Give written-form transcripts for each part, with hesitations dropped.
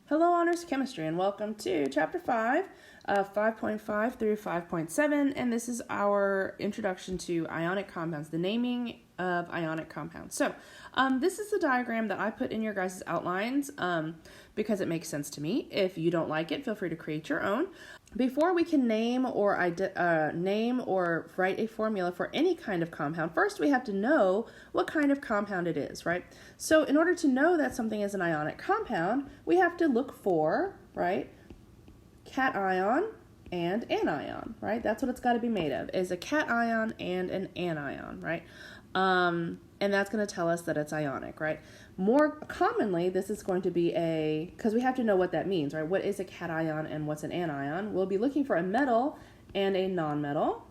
Hello, Honors Chemistry, and welcome to Chapter 5, 5.5 through 5.7, and this is our introduction to ionic compounds, the naming of ionic compounds. So, this is the diagram that I put in your guys' outlines because it makes sense to me. If you don't like it, feel free to create your own. Before we can name or write a formula for any kind of compound, first we have to know what kind of compound it is, right? So in order to know that something is an ionic compound, we have to look for, right, cation and anion, right? That's what it's got to be made of, is a cation and an anion, right? And that's going to tell us that it's ionic, right? More commonly, this is going to be because we have to know what that means, right? What is a cation and what's an anion? We'll be looking for a metal and a nonmetal,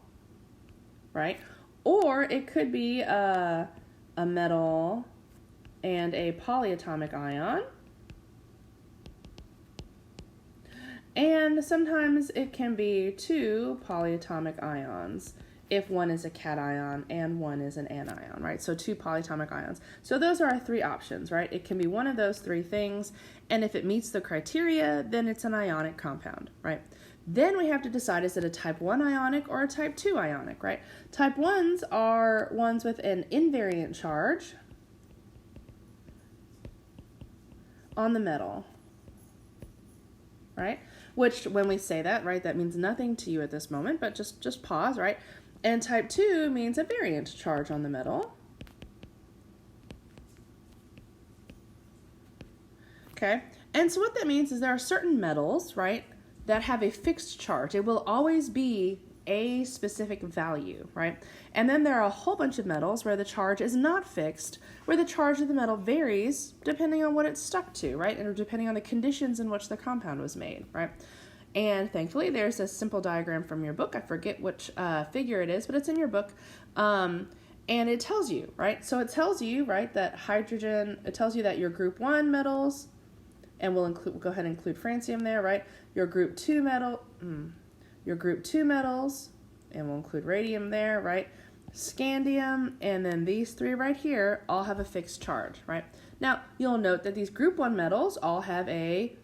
right? Or it could be a metal and a polyatomic ion. And sometimes it can be two polyatomic ions if one is a cation and one is an anion, right? So two polyatomic ions. So those are our three options, right? It can be one of those three things, and if it meets the criteria, then it's an ionic compound, right? Then we have to decide, is it a type 1 ionic or a type 2 ionic, right? Type 1s are ones with an invariant charge on the metal, right? Which, when we say that, right, that means nothing to you at this moment, but just pause, right? And type 2 means a variant charge on the metal. Okay, and so what that means is there are certain metals, right, that have a fixed charge. It will always be a specific value, right? And then there are a whole bunch of metals where the charge is not fixed, where the charge of the metal varies depending on what it's stuck to, right? And depending on the conditions in which the compound was made, right? And thankfully, there's a simple diagram from your book. I forget which figure it is, but it's in your book. And it tells you, right? So it tells you, right, that hydrogen, it tells you that your group 1 metals, and we'll go ahead and include francium there, right? Your group 2 metals, and we'll include radium there, right? Scandium, and then these three right here all have a fixed charge, right? Now, you'll note that these group 1 metals all have a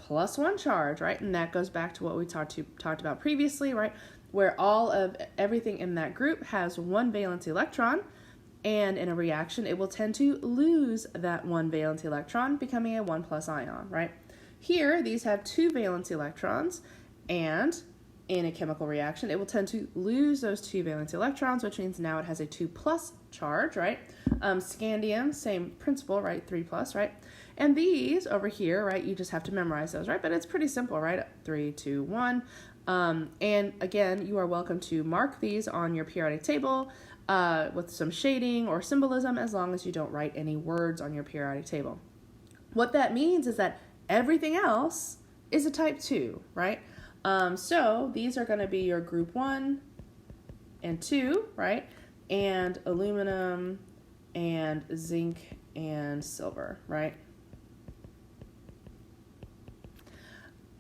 +1 charge, right? And that goes back to what we talked about previously, right? Where all of everything in that group has one valence electron, and in a reaction, it will tend to lose that one valence electron, becoming a 1+ ion, right? Here, these have two valence electrons, and in a chemical reaction, it will tend to lose those two valence electrons, which means now it has a 2+ charge, right? Scandium, same principle, right? 3+, right? And these over here, right, you just have to memorize those, right? But it's pretty simple, right? 3, 2, 1. And again, you are welcome to mark these on your periodic table with some shading or symbolism, as long as you don't write any words on your periodic table. What that means is that everything else is a type 2, right? So these are going to be your group 1 and 2, right? And aluminum and zinc and silver, right?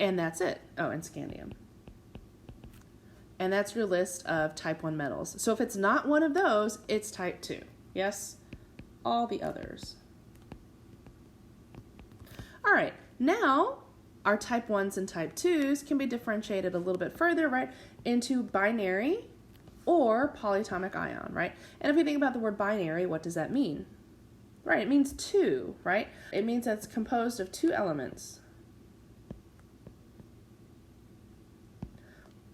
And that's it. Oh, and scandium. And that's your list of type 1 metals. So if it's not one of those, it's type 2. Yes? All the others. All right. Now, our type 1s and type 2s can be differentiated a little bit further, right, into binary or polyatomic ion, right? And if we think about the word binary, what does that mean? Right, it means two, right? It means that it's composed of two elements.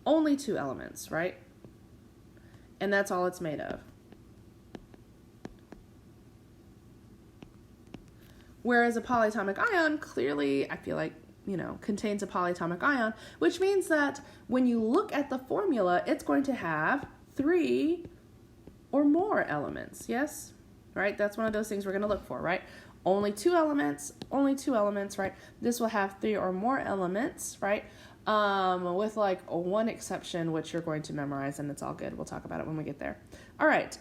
Only two elements, right? And that's all it's made of. Whereas a polyatomic ion, clearly, I feel like, contains a polyatomic ion, which means that when you look at the formula, it's going to have 3 or more elements, yes? Right? That's one of those things we're going to look for, right? Only two elements, right? This will have 3 or more elements, right? With like one exception, which you're going to memorize, and it's all good. We'll talk about it when we get there. All right.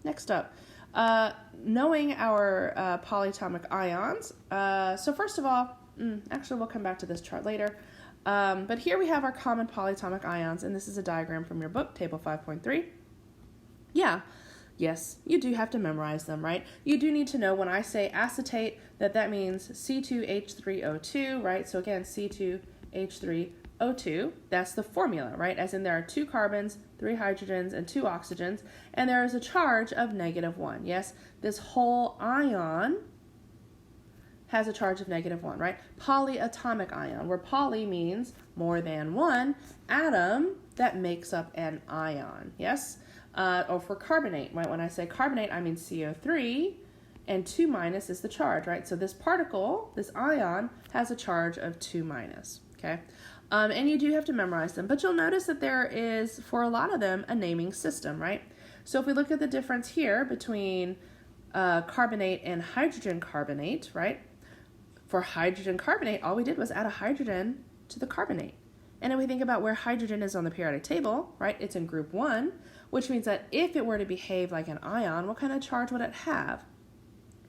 Next up, knowing our polyatomic ions. So first of all, actually we'll come back to this chart later. But here we have our common polyatomic ions, and this is a diagram from your book, table 5.3. Yeah. Yes, you do have to memorize them, right? You do need to know when I say acetate that means C2H3O2, right? So again, C2H3O2, that's the formula, right? As in there are 2 carbons, 3 hydrogens, and 2 oxygens, and there is a charge of -1. Yes, this whole ion has a charge of -1, right? Polyatomic ion, where poly means more than one atom that makes up an ion, yes? Or for carbonate, right? When I say carbonate, I mean CO3, and 2- is the charge, right? So this particle, this ion, has a charge of 2-, okay? And you do have to memorize them, but you'll notice that there is, for a lot of them, a naming system, right? So if we look at the difference here between carbonate and hydrogen carbonate, right? For hydrogen carbonate, all we did was add a hydrogen to the carbonate. And if we think about where hydrogen is on the periodic table, right, it's in group 1, which means that if it were to behave like an ion, what kind of charge would it have?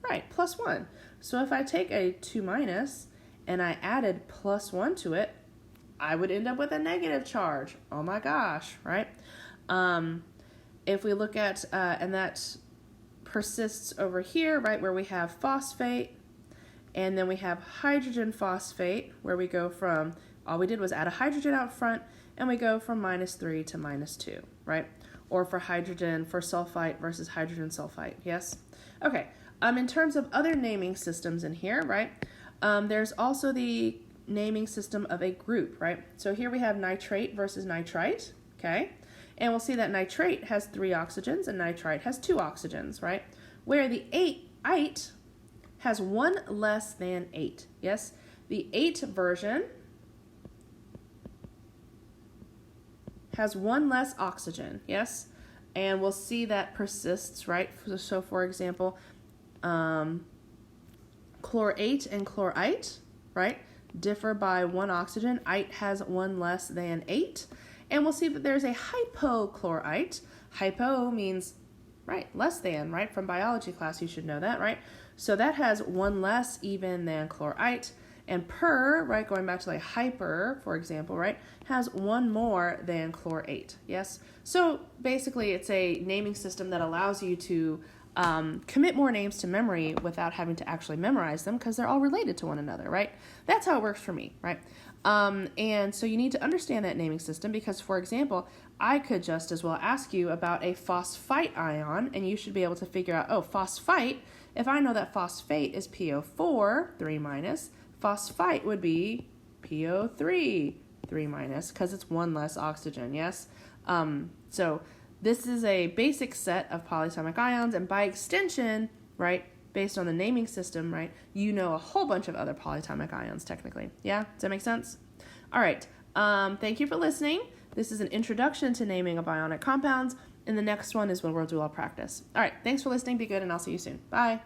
Right, +1. So if I take a 2- and I added +1 to it, I would end up with a negative charge. Oh my gosh, right? If we look at, and that persists over here, right, where we have phosphate, and then we have hydrogen phosphate, where we go from, all we did was add a hydrogen out front, and we go from -3 to -2, right? Or for hydrogen, for sulfite versus hydrogen sulfite, yes? Okay, in terms of other naming systems in here, right, there's also the naming system of a group, right? So here we have nitrate versus nitrite, okay? And we'll see that nitrate has 3 oxygens and nitrite has 2 oxygens, right? Where the ite has 1 less than 8, yes? The 8 version has 1 less oxygen, yes? And we'll see that persists, right? So for example, chlorate and chlorite, right, differ by 1 oxygen. Ite has 1 less than 8. And we'll see that there's a hypochlorite. Hypo means, right, less than, right? From biology class, you should know that, right? So that has 1 less even than chlorite. And per, right, going back to like hyper, for example, right, has 1 more than chlorate, yes? So basically it's a naming system that allows you to commit more names to memory without having to actually memorize them because they're all related to one another, right? That's how it works for me, right? And so you need to understand that naming system because, for example, I could just as well ask you about a phosphite ion, and you should be able to figure out, oh, phosphite, if I know that phosphate is PO4, 3-, phosphite would be PO3, 3-, because it's 1 less oxygen, yes? So this is a basic set of polyatomic ions, and by extension, right, based on the naming system, right, you know a whole bunch of other polyatomic ions technically. Yeah, does that make sense? All right, thank you for listening. This is an introduction to naming of ionic compounds, and the next one is when we'll do our practice. All right, thanks for listening. Be good, and I'll see you soon. Bye.